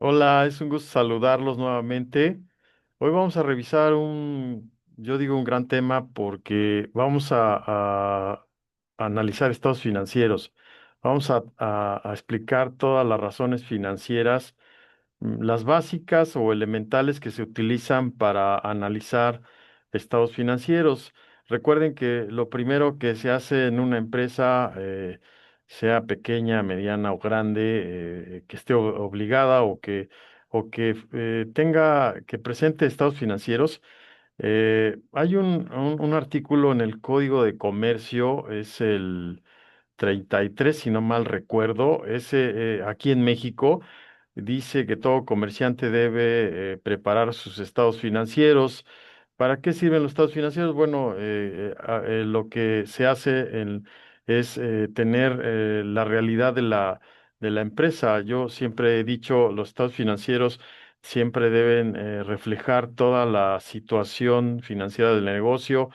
Hola, es un gusto saludarlos nuevamente. Hoy vamos a revisar yo digo un gran tema porque vamos a analizar estados financieros. Vamos a explicar todas las razones financieras, las básicas o elementales que se utilizan para analizar estados financieros. Recuerden que lo primero que se hace en una empresa, sea pequeña, mediana o grande, que esté obligada o que que presente estados financieros, hay un artículo en el Código de Comercio, es el 33, si no mal recuerdo, aquí en México dice que todo comerciante debe preparar sus estados financieros. ¿Para qué sirven los estados financieros? Bueno, lo que se hace es tener la realidad de la empresa. Yo siempre he dicho, los estados financieros siempre deben reflejar toda la situación financiera del negocio,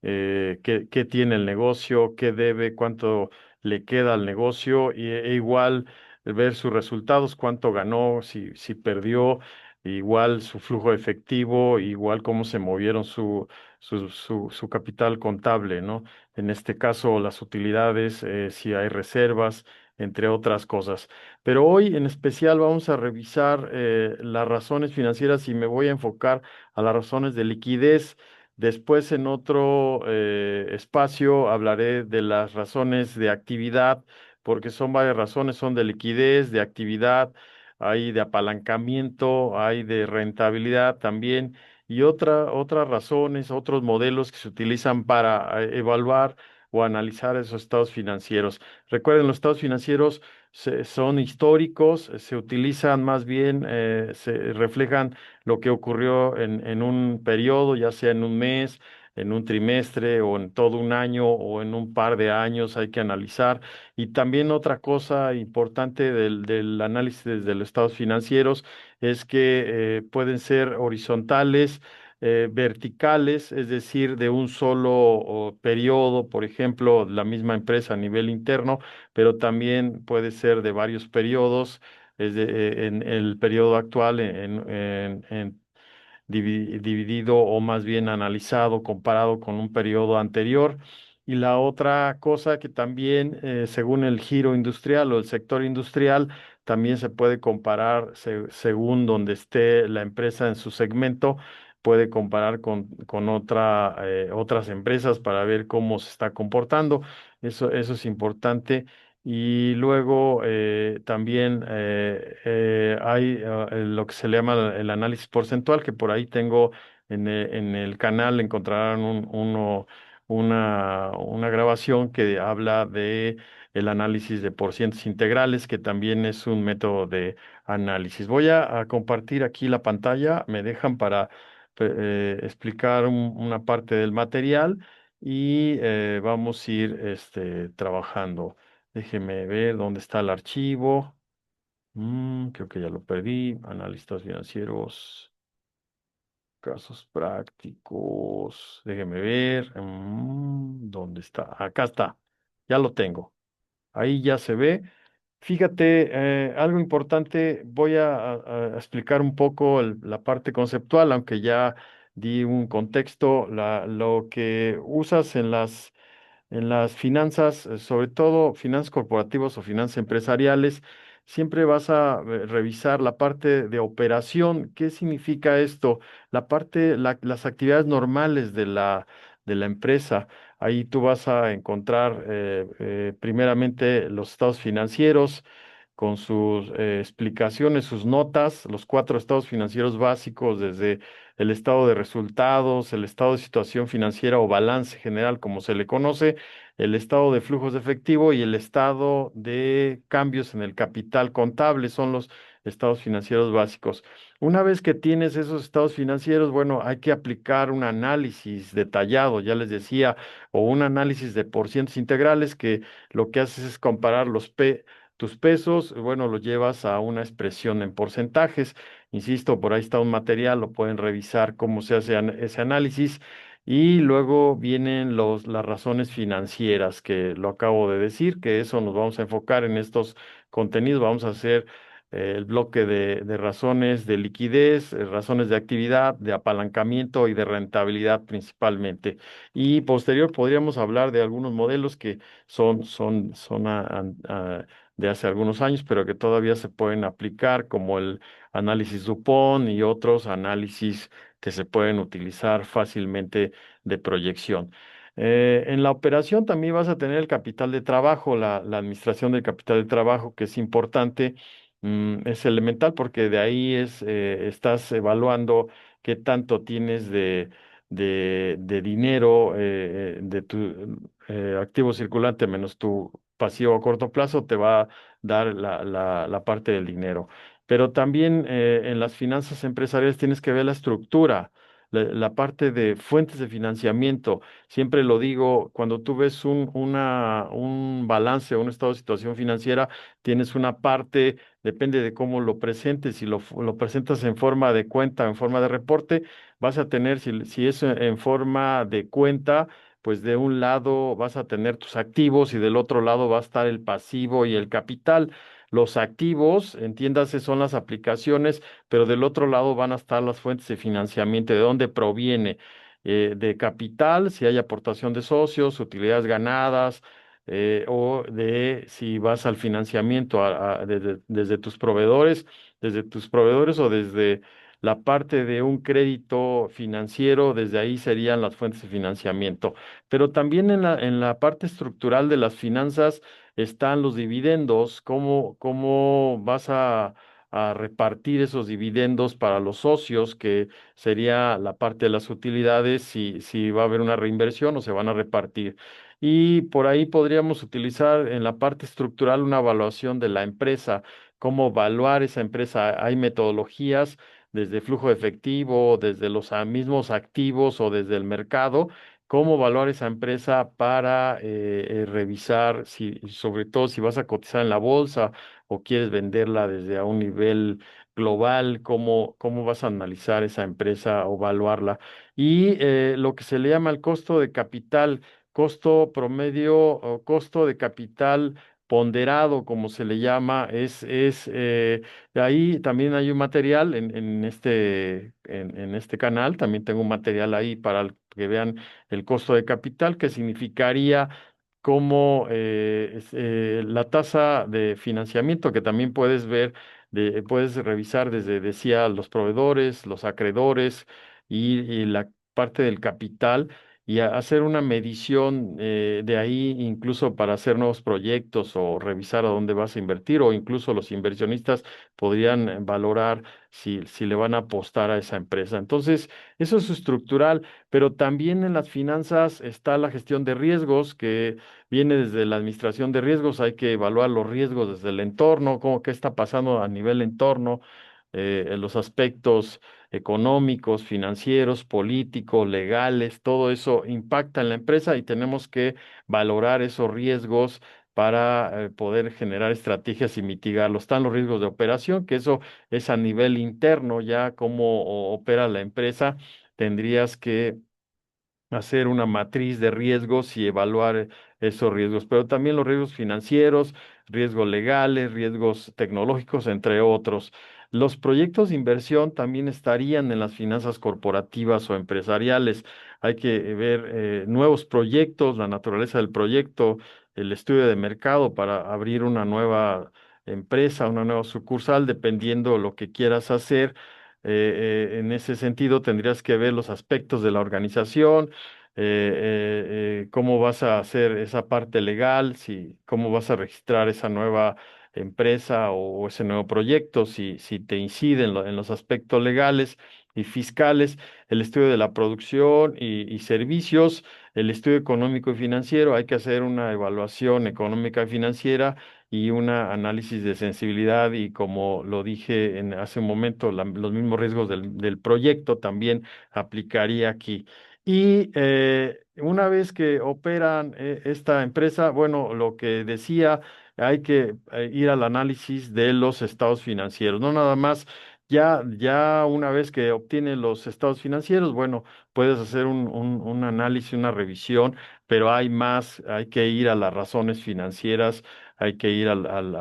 qué tiene el negocio, qué debe, cuánto le queda al negocio e igual ver sus resultados, cuánto ganó, si perdió, igual su flujo efectivo, igual cómo se movieron su capital contable, ¿no? En este caso, las utilidades, si hay reservas, entre otras cosas. Pero hoy en especial vamos a revisar las razones financieras y me voy a enfocar a las razones de liquidez. Después, en otro espacio, hablaré de las razones de actividad, porque son varias razones, son de liquidez, de actividad, hay de apalancamiento, hay de rentabilidad también, y otras razones, otros modelos que se utilizan para evaluar o analizar esos estados financieros. Recuerden, los estados financieros son históricos, se utilizan más bien, se reflejan lo que ocurrió en un periodo, ya sea en un mes, en un trimestre o en todo un año o en un par de años, hay que analizar. Y también otra cosa importante del análisis de los estados financieros es que pueden ser horizontales, verticales, es decir, de un solo periodo, por ejemplo, la misma empresa a nivel interno, pero también puede ser de varios periodos, en el periodo actual, dividido o más bien analizado, comparado con un periodo anterior. Y la otra cosa que también, según el giro industrial o el sector industrial, también se puede comparar según donde esté la empresa en su segmento, puede comparar con otras empresas para ver cómo se está comportando. Eso es importante. Y luego también hay lo que se le llama el análisis porcentual, que por ahí tengo en el canal, encontrarán una grabación que habla de el análisis de porcientos integrales, que también es un método de análisis. Voy a compartir aquí la pantalla, me dejan para explicar una parte del material y vamos a ir trabajando. Déjeme ver dónde está el archivo. Creo que ya lo perdí. Analistas financieros, casos prácticos. Déjeme ver. ¿Dónde está? Acá está. Ya lo tengo. Ahí ya se ve. Fíjate, algo importante, voy a explicar un poco la parte conceptual, aunque ya di un contexto, lo que usas en las finanzas, sobre todo finanzas corporativas o finanzas empresariales, siempre vas a revisar la parte de operación. ¿Qué significa esto? Las actividades normales de la empresa. Ahí tú vas a encontrar primeramente los estados financieros con sus explicaciones, sus notas, los cuatro estados financieros básicos, desde el estado de resultados, el estado de situación financiera o balance general, como se le conoce, el estado de flujos de efectivo y el estado de cambios en el capital contable, son los estados financieros básicos. Una vez que tienes esos estados financieros, bueno, hay que aplicar un análisis detallado, ya les decía, o un análisis de porcientos integrales, que lo que haces es comparar tus pesos, bueno, los llevas a una expresión en porcentajes. Insisto, por ahí está un material, lo pueden revisar cómo se hace ese análisis. Y luego vienen las razones financieras, que lo acabo de decir, que eso nos vamos a enfocar en estos contenidos. Vamos a hacer el bloque de razones de liquidez, razones de actividad, de apalancamiento y de rentabilidad principalmente. Y posterior podríamos hablar de algunos modelos que son de hace algunos años, pero que todavía se pueden aplicar, como el análisis Dupont y otros análisis que se pueden utilizar fácilmente de proyección. En la operación también vas a tener el capital de trabajo, la administración del capital de trabajo, que es importante, es elemental porque de ahí estás evaluando qué tanto tienes de dinero, de tu activo circulante menos tu pasivo a corto plazo, te va a dar la parte del dinero. Pero también en las finanzas empresariales tienes que ver la estructura. La parte de fuentes de financiamiento. Siempre lo digo, cuando tú ves un balance, un estado de situación financiera, tienes una parte, depende de cómo lo presentes, si lo presentas en forma de cuenta, en forma de reporte, vas a tener, si es en forma de cuenta, pues de un lado vas a tener tus activos y del otro lado va a estar el pasivo y el capital. Los activos, entiéndase, son las aplicaciones, pero del otro lado van a estar las fuentes de financiamiento, de dónde proviene, de capital, si hay aportación de socios, utilidades ganadas, o de si vas al financiamiento desde tus proveedores o desde la parte de un crédito financiero, desde ahí serían las fuentes de financiamiento. Pero también en la parte estructural de las finanzas están los dividendos, cómo vas a repartir esos dividendos para los socios, que sería la parte de las utilidades, si va a haber una reinversión o se van a repartir. Y por ahí podríamos utilizar en la parte estructural una evaluación de la empresa, cómo evaluar esa empresa. Hay metodologías desde flujo de efectivo, desde los mismos activos o desde el mercado, cómo evaluar esa empresa para revisar, sobre todo si vas a cotizar en la bolsa o quieres venderla desde a un nivel global, cómo vas a analizar esa empresa o evaluarla. Y lo que se le llama el costo de capital, costo promedio o costo de capital ponderado, como se le llama, ahí también hay un material en este canal, también tengo un material ahí para que vean el costo de capital, que significaría como la tasa de financiamiento, que también puedes ver, puedes revisar desde, decía, los proveedores, los acreedores y la parte del capital, y hacer una medición de ahí, incluso para hacer nuevos proyectos o revisar a dónde vas a invertir, o incluso los inversionistas podrían valorar si le van a apostar a esa empresa. Entonces, eso es estructural, pero también en las finanzas está la gestión de riesgos, que viene desde la administración de riesgos. Hay que evaluar los riesgos desde el entorno, qué está pasando a nivel entorno, en los aspectos económicos, financieros, políticos, legales, todo eso impacta en la empresa y tenemos que valorar esos riesgos para poder generar estrategias y mitigarlos. Están los riesgos de operación, que eso es a nivel interno, ya cómo opera la empresa. Tendrías que hacer una matriz de riesgos y evaluar esos riesgos, pero también los riesgos financieros, riesgos legales, riesgos tecnológicos, entre otros. Los proyectos de inversión también estarían en las finanzas corporativas o empresariales. Hay que ver nuevos proyectos, la naturaleza del proyecto, el estudio de mercado para abrir una nueva empresa, una nueva sucursal, dependiendo de lo que quieras hacer. En ese sentido, tendrías que ver los aspectos de la organización, cómo vas a hacer esa parte legal, cómo vas a registrar esa nueva empresa o ese nuevo proyecto, si te incide en los aspectos legales y fiscales, el estudio de la producción y servicios, el estudio económico y financiero. Hay que hacer una evaluación económica y financiera y un análisis de sensibilidad, y como lo dije hace un momento, los mismos riesgos del proyecto también aplicaría aquí. Y una vez que operan esta empresa, bueno, lo que decía, hay que ir al análisis de los estados financieros, no nada más. Ya una vez que obtienes los estados financieros, bueno, puedes hacer un análisis, una revisión, pero hay más, hay que ir a las razones financieras, hay que ir a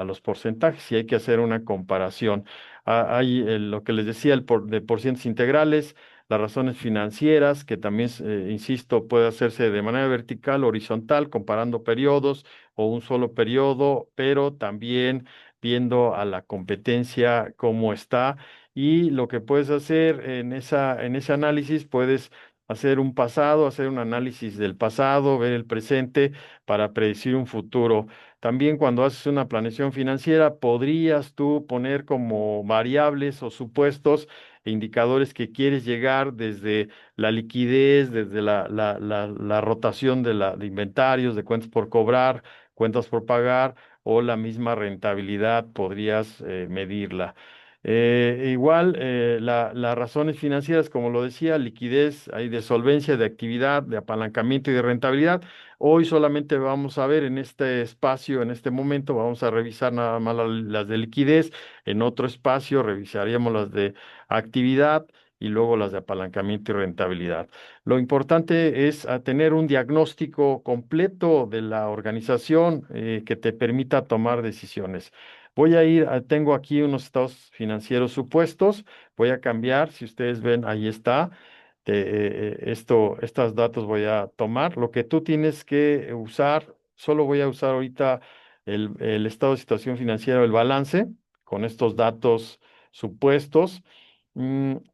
los porcentajes y hay que hacer una comparación. Hay lo que les decía, de porcientos integrales, las razones financieras, que también, insisto, puede hacerse de manera vertical, horizontal, comparando periodos o un solo periodo, pero también viendo a la competencia cómo está. Y lo que puedes hacer en ese análisis, puedes hacer un pasado, hacer un análisis del pasado, ver el presente para predecir un futuro. También cuando haces una planeación financiera, podrías tú poner como variables o supuestos e indicadores que quieres llegar desde la liquidez, desde la rotación de inventarios, de cuentas por cobrar, cuentas por pagar o la misma rentabilidad, podrías medirla. Igual, las razones financieras, como lo decía, liquidez, hay de solvencia, de actividad, de apalancamiento y de rentabilidad. Hoy solamente vamos a ver en este espacio, en este momento, vamos a revisar nada más las de liquidez. En otro espacio revisaríamos las de actividad y luego las de apalancamiento y rentabilidad. Lo importante es tener un diagnóstico completo de la organización que te permita tomar decisiones. Voy a ir, tengo aquí unos estados financieros supuestos, voy a cambiar, si ustedes ven, ahí está. Estos datos voy a tomar. Lo que tú tienes que usar, solo voy a usar ahorita el estado de situación financiera, el balance, con estos datos supuestos.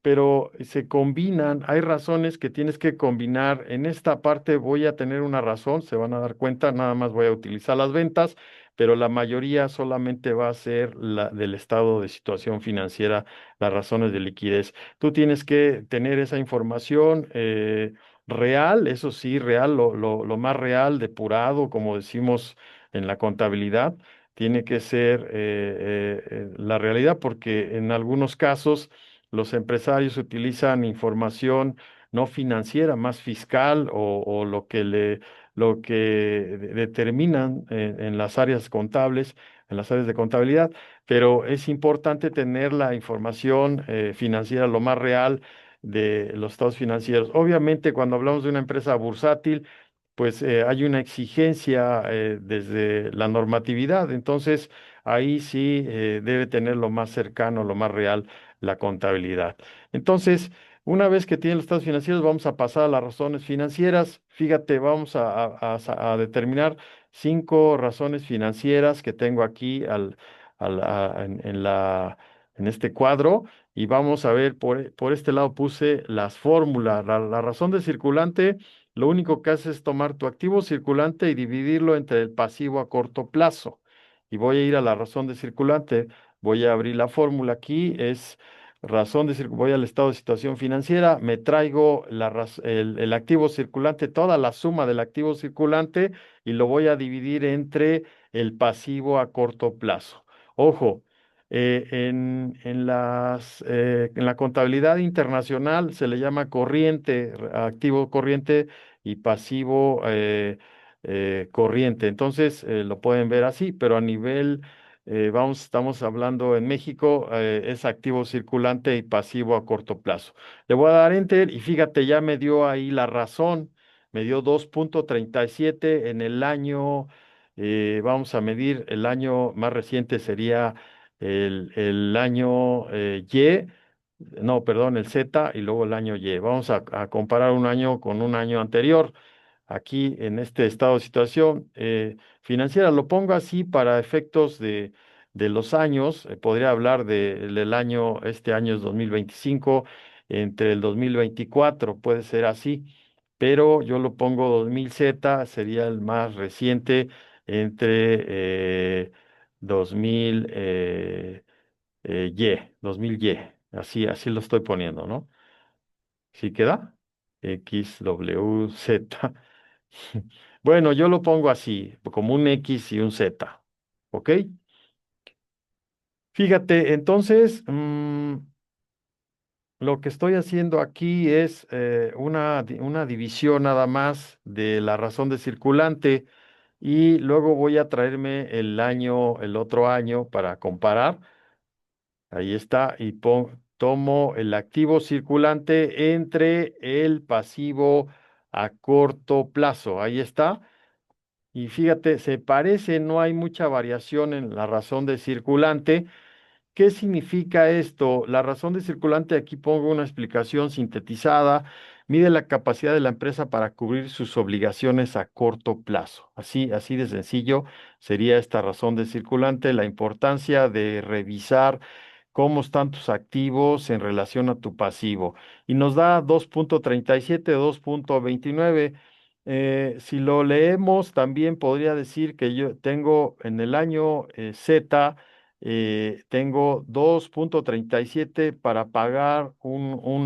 Pero se combinan, hay razones que tienes que combinar. En esta parte voy a tener una razón, se van a dar cuenta, nada más voy a utilizar las ventas, pero la mayoría solamente va a ser la del estado de situación financiera, las razones de liquidez. Tú tienes que tener esa información real, eso sí, real, lo más real, depurado, como decimos en la contabilidad. Tiene que ser la realidad porque en algunos casos los empresarios utilizan información no financiera, más fiscal o lo que determinan en las áreas contables, en las áreas de contabilidad, pero es importante tener la información financiera lo más real de los estados financieros. Obviamente, cuando hablamos de una empresa bursátil, pues hay una exigencia desde la normatividad, entonces ahí sí debe tener lo más cercano, lo más real la contabilidad. Entonces, una vez que tienen los estados financieros, vamos a pasar a las razones financieras. Fíjate, vamos a determinar 5 razones financieras que tengo aquí en este cuadro y vamos a ver, por este lado puse las fórmulas. La razón de circulante, lo único que hace es tomar tu activo circulante y dividirlo entre el pasivo a corto plazo. Y voy a ir a la razón de circulante. Voy a abrir la fórmula aquí, es voy al estado de situación financiera, me traigo el activo circulante, toda la suma del activo circulante y lo voy a dividir entre el pasivo a corto plazo. Ojo, en la contabilidad internacional se le llama corriente, activo corriente y pasivo corriente. Entonces, lo pueden ver así, pero a nivel estamos hablando en México, es activo circulante y pasivo a corto plazo. Le voy a dar enter y fíjate, ya me dio ahí la razón, me dio 2,37 en el año, vamos a medir el año más reciente sería el año no, perdón, el Z y luego el año Y. Vamos a comparar un año con un año anterior aquí en este estado de situación financiera. Lo pongo así para efectos de los años. Podría hablar del año, este año es 2025, entre el 2024, puede ser así, pero yo lo pongo 2000Z, sería el más reciente entre 2000 2000Y, así lo estoy poniendo, ¿no? ¿Sí queda? X, W, Z. Bueno, yo lo pongo así, como un X y un Z. ¿Ok? Fíjate, entonces, lo que estoy haciendo aquí es una división nada más de la razón de circulante y luego voy a traerme el otro año para comparar. Ahí está, y tomo el activo circulante entre el pasivo a corto plazo. Ahí está. Y fíjate, se parece, no hay mucha variación en la razón de circulante. ¿Qué significa esto? La razón de circulante, aquí pongo una explicación sintetizada, mide la capacidad de la empresa para cubrir sus obligaciones a corto plazo. Así de sencillo sería esta razón de circulante, la importancia de revisar cómo están tus activos en relación a tu pasivo. Y nos da 2,37, 2,29. Si lo leemos, también podría decir que yo tengo en el año Z, tengo 2,37 para pagar un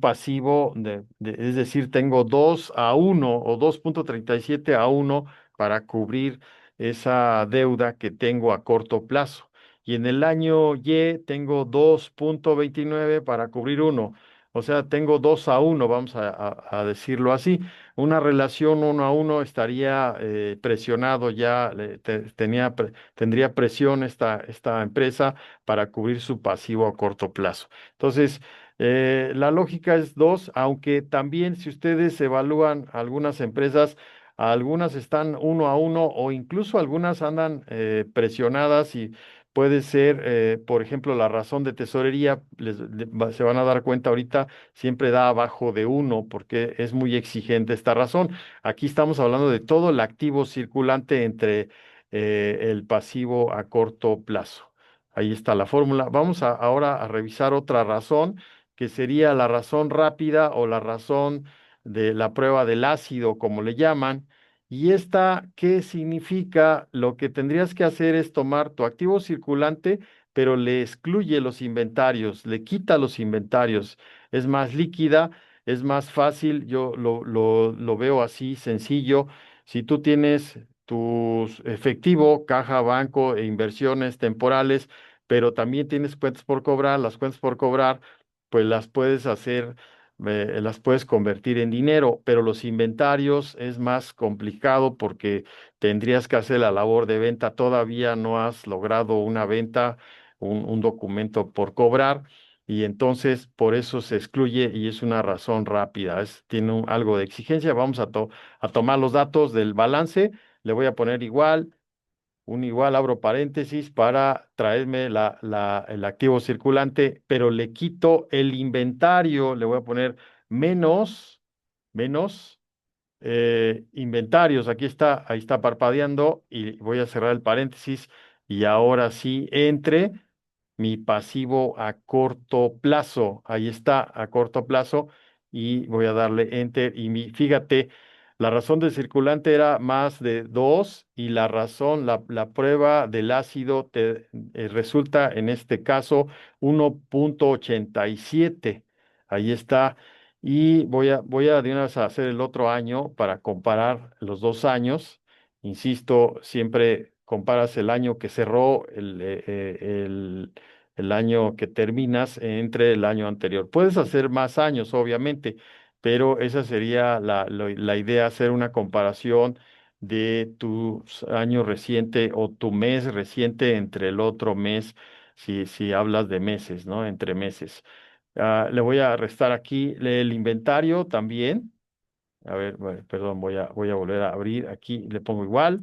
pasivo, es decir, tengo 2 a 1 o 2,37 a 1 para cubrir esa deuda que tengo a corto plazo. Y en el año Y tengo 2,29 para cubrir uno. O sea, tengo 2 a 1, vamos a decirlo así. Una relación 1 a 1 estaría presionado ya, tendría presión esta empresa para cubrir su pasivo a corto plazo. Entonces, la lógica es dos, aunque también si ustedes evalúan algunas empresas, algunas están 1 a 1 o incluso algunas andan presionadas y puede ser, por ejemplo, la razón de tesorería, se van a dar cuenta ahorita, siempre da abajo de 1 porque es muy exigente esta razón. Aquí estamos hablando de todo el activo circulante entre el pasivo a corto plazo. Ahí está la fórmula. Vamos ahora a revisar otra razón, que sería la razón rápida o la razón de la prueba del ácido, como le llaman. Y esta, ¿qué significa? Lo que tendrías que hacer es tomar tu activo circulante, pero le excluye los inventarios, le quita los inventarios. Es más líquida, es más fácil, yo lo veo así, sencillo. Si tú tienes tu efectivo, caja, banco e inversiones temporales, pero también tienes cuentas por cobrar, las cuentas por cobrar, pues las puedes hacer, las puedes convertir en dinero, pero los inventarios es más complicado porque tendrías que hacer la labor de venta. Todavía no has logrado una venta, un documento por cobrar. Y entonces por eso se excluye y es una razón rápida, tiene algo de exigencia. Vamos a tomar los datos del balance, le voy a poner igual, un igual, abro paréntesis para traerme el activo circulante, pero le quito el inventario, le voy a poner menos inventarios. Aquí está, ahí está parpadeando y voy a cerrar el paréntesis y ahora sí entre mi pasivo a corto plazo. Ahí está, a corto plazo y voy a darle enter fíjate, la razón del circulante era más de 2 y la prueba del ácido resulta en este caso 1,87. Ahí está. Y voy a de una vez a hacer el otro año para comparar los 2 años. Insisto, siempre comparas el año que cerró el año que terminas entre el año anterior. Puedes hacer más años, obviamente, pero esa sería la idea, hacer una comparación de tu año reciente o tu mes reciente entre el otro mes, si hablas de meses, ¿no? Entre meses. Le voy a restar aquí el inventario también. A ver, bueno, perdón, voy a volver a abrir aquí, le pongo igual,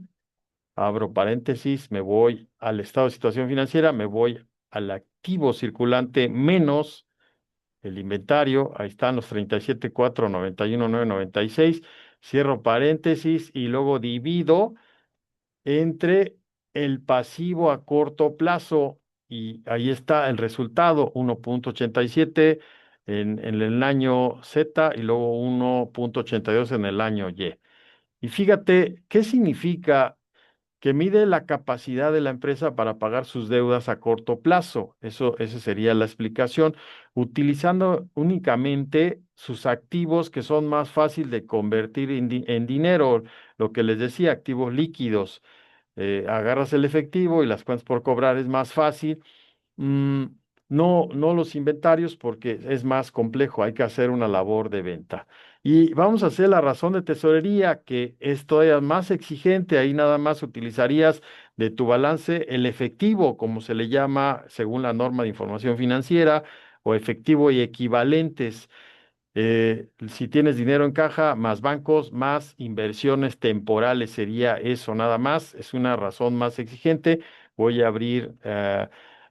abro paréntesis, me voy al estado de situación financiera, me voy al activo circulante menos el inventario, ahí están los 37,491,996, cierro paréntesis y luego divido entre el pasivo a corto plazo y ahí está el resultado, 1,87 en el año Z y luego 1,82 en el año Y. Y fíjate, ¿qué significa? Que mide la capacidad de la empresa para pagar sus deudas a corto plazo. Esa sería la explicación, utilizando únicamente sus activos que son más fácil de convertir en dinero, lo que les decía, activos líquidos. Agarras el efectivo y las cuentas por cobrar es más fácil. Mm, no los inventarios porque es más complejo, hay que hacer una labor de venta. Y vamos a hacer la razón de tesorería, que es todavía más exigente, ahí nada más utilizarías de tu balance el efectivo, como se le llama según la norma de información financiera, o efectivo y equivalentes. Si tienes dinero en caja, más bancos, más inversiones temporales, sería eso nada más. Es una razón más exigente. Voy a abrir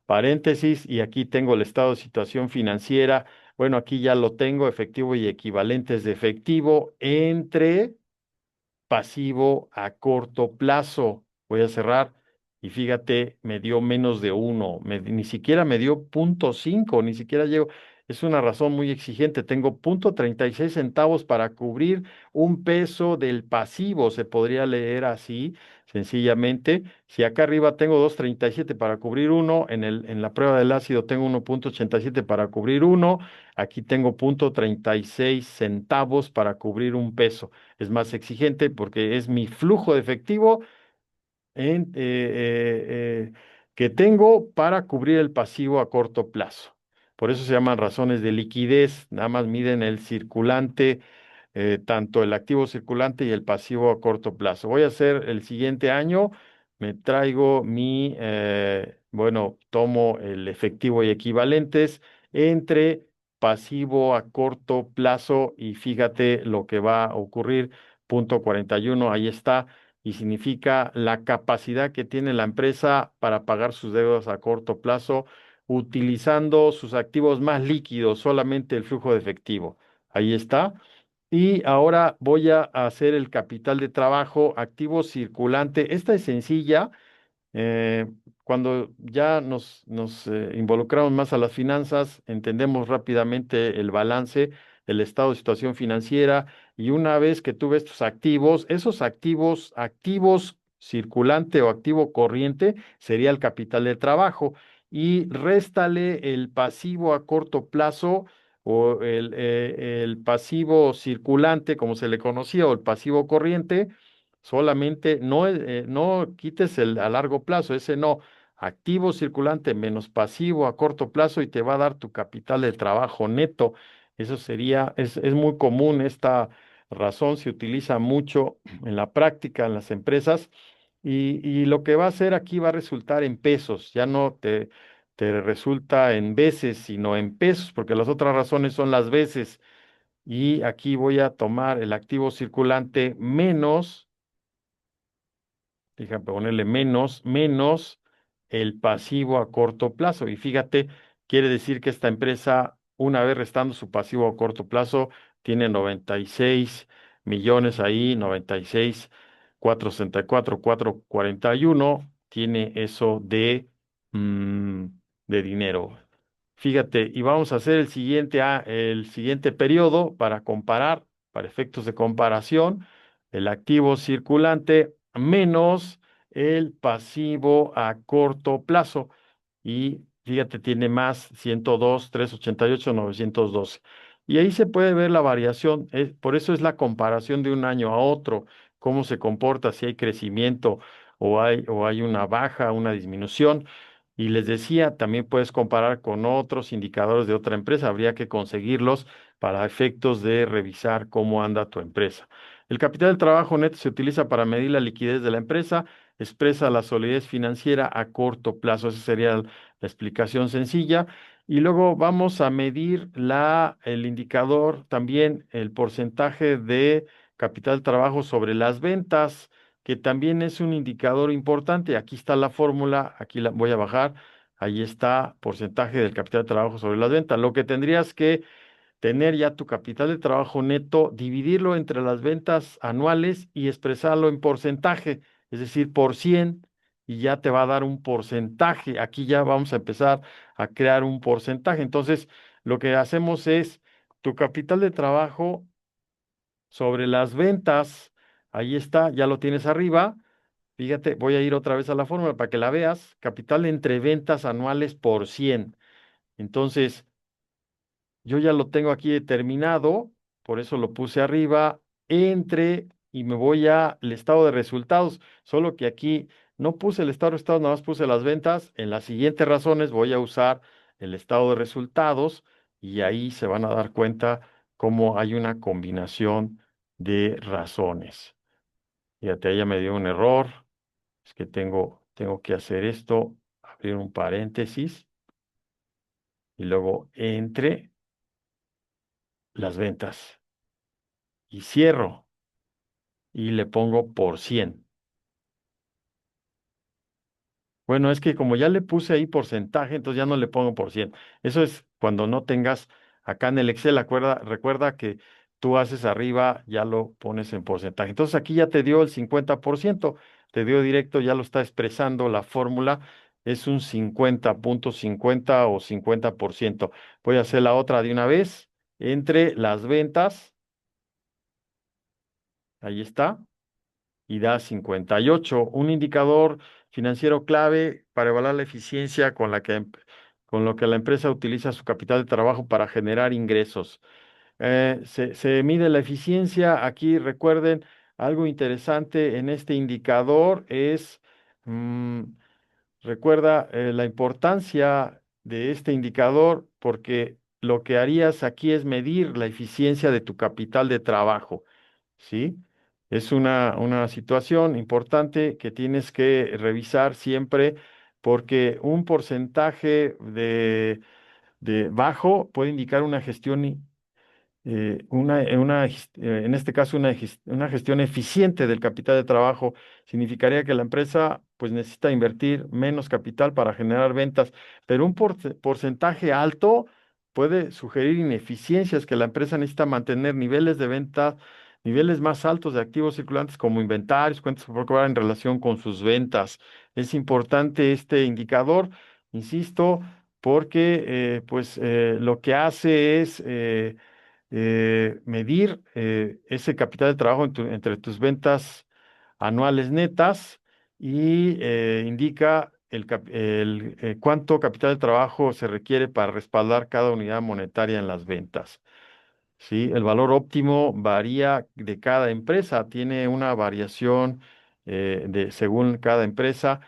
paréntesis y aquí tengo el estado de situación financiera. Bueno, aquí ya lo tengo, efectivo y equivalentes de efectivo entre pasivo a corto plazo. Voy a cerrar y fíjate, me dio menos de uno, ni siquiera me dio punto cinco, ni siquiera llego. Es una razón muy exigente. Tengo punto 36 centavos para cubrir un peso del pasivo, se podría leer así, sencillamente. Si acá arriba tengo 2,37 para cubrir uno, en la prueba del ácido tengo 1,87 para cubrir uno, aquí tengo punto 36 centavos para cubrir un peso. Es más exigente porque es mi flujo de efectivo en- que tengo para cubrir el pasivo a corto plazo. Por eso se llaman razones de liquidez, nada más miden el circulante, tanto el activo circulante y el pasivo a corto plazo. Voy a hacer el siguiente año, me traigo bueno, tomo el efectivo y equivalentes entre pasivo a corto plazo y fíjate lo que va a ocurrir, punto 41, ahí está, y significa la capacidad que tiene la empresa para pagar sus deudas a corto plazo utilizando sus activos más líquidos, solamente el flujo de efectivo. Ahí está. Y ahora voy a hacer el capital de trabajo activo circulante. Esta es sencilla. eh, Cuando ya nos involucramos más a las finanzas, entendemos rápidamente el balance, el estado de situación financiera, y una vez que tú ves tus activos, esos activos circulante o activo corriente, sería el capital de trabajo, y réstale el pasivo a corto plazo o el pasivo circulante, como se le conocía, o el pasivo corriente. Solamente no quites el a largo plazo, ese no. Activo circulante menos pasivo a corto plazo y te va a dar tu capital de trabajo neto. Eso sería, es muy común esta razón, se utiliza mucho en la práctica en las empresas y lo que va a hacer aquí va a resultar en pesos, ya no te resulta en veces, sino en pesos, porque las otras razones son las veces. Y aquí voy a tomar el activo circulante menos. Déjame ponerle menos el pasivo a corto plazo. Y fíjate, quiere decir que esta empresa, una vez restando su pasivo a corto plazo, tiene 96 millones ahí, 96, 464, 441, tiene eso mm, de dinero. Fíjate, y vamos a hacer el siguiente periodo para comparar, para efectos de comparación, el activo circulante menos el pasivo a corto plazo. Y fíjate, tiene más 102, 388, 912. Y ahí se puede ver la variación. Por eso es la comparación de un año a otro, cómo se comporta, si hay crecimiento o hay una baja, una disminución. Y les decía, también puedes comparar con otros indicadores de otra empresa. Habría que conseguirlos para efectos de revisar cómo anda tu empresa. El capital del trabajo neto se utiliza para medir la liquidez de la empresa, expresa la solidez financiera a corto plazo. Esa sería la explicación sencilla. Y luego vamos a medir el indicador, también el porcentaje de capital de trabajo sobre las ventas, que también es un indicador importante. Aquí está la fórmula, aquí la voy a bajar. Ahí está porcentaje del capital de trabajo sobre las ventas. Lo que tendrías que tener ya tu capital de trabajo neto, dividirlo entre las ventas anuales y expresarlo en porcentaje, es decir, por 100, y ya te va a dar un porcentaje. Aquí ya vamos a empezar a crear un porcentaje. Entonces, lo que hacemos es tu capital de trabajo sobre las ventas, ahí está, ya lo tienes arriba. Fíjate, voy a ir otra vez a la fórmula para que la veas. Capital entre ventas anuales por 100. Entonces, yo ya lo tengo aquí determinado, por eso lo puse arriba, y me voy al estado de resultados, solo que aquí no puse el estado de resultados, nada más puse las ventas. En las siguientes razones voy a usar el estado de resultados y ahí se van a dar cuenta cómo hay una combinación de razones. Fíjate, ahí ya me dio un error, es que tengo que hacer esto, abrir un paréntesis y luego entre. las ventas y cierro y le pongo por 100. Bueno, es que como ya le puse ahí porcentaje, entonces ya no le pongo por 100. Eso es cuando no tengas acá en el Excel, recuerda que tú haces arriba, ya lo pones en porcentaje. Entonces aquí ya te dio el 50%, te dio directo, ya lo está expresando la fórmula, es un 50,50 o 50%. Voy a hacer la otra de una vez, entre las ventas, ahí está, y da 58. Un indicador financiero clave para evaluar la eficiencia con lo que la empresa utiliza su capital de trabajo para generar ingresos. Se mide la eficiencia. Aquí recuerden, algo interesante en este indicador es, mm, recuerda la importancia de este indicador porque lo que harías aquí es medir la eficiencia de tu capital de trabajo. ¿Sí? Es una situación importante que tienes que revisar siempre porque un porcentaje de bajo puede indicar una gestión en este caso, una gestión eficiente del capital de trabajo significaría que la empresa pues necesita invertir menos capital para generar ventas, pero un porcentaje alto puede sugerir ineficiencias que la empresa necesita mantener niveles de ventas, niveles más altos de activos circulantes como inventarios, cuentas por cobrar en relación con sus ventas. Es importante este indicador, insisto, porque lo que hace es medir ese capital de trabajo entre tus ventas anuales netas y indica cuánto capital de trabajo se requiere para respaldar cada unidad monetaria en las ventas. Sí, el valor óptimo varía de cada empresa, tiene una variación según cada empresa.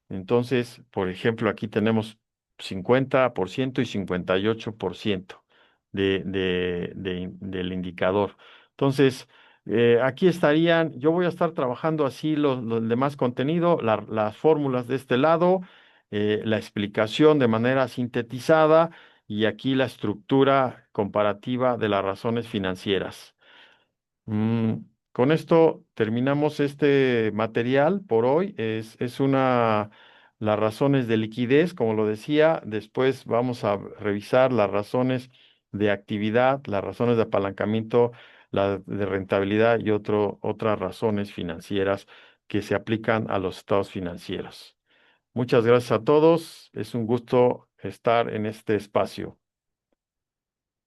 Entonces, por ejemplo, aquí tenemos 50% y 58% del indicador. Entonces, aquí estarían, yo voy a estar trabajando así el demás contenido, las fórmulas de este lado, la explicación de manera sintetizada y aquí la estructura comparativa de las razones financieras. Mm, con esto terminamos este material por hoy. Las razones de liquidez, como lo decía. Después vamos a revisar las razones de actividad, las razones de apalancamiento, la de rentabilidad y otras razones financieras que se aplican a los estados financieros. Muchas gracias a todos. Es un gusto estar en este espacio.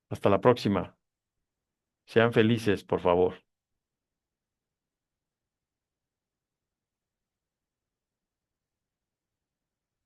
Hasta la próxima. Sean felices, por favor.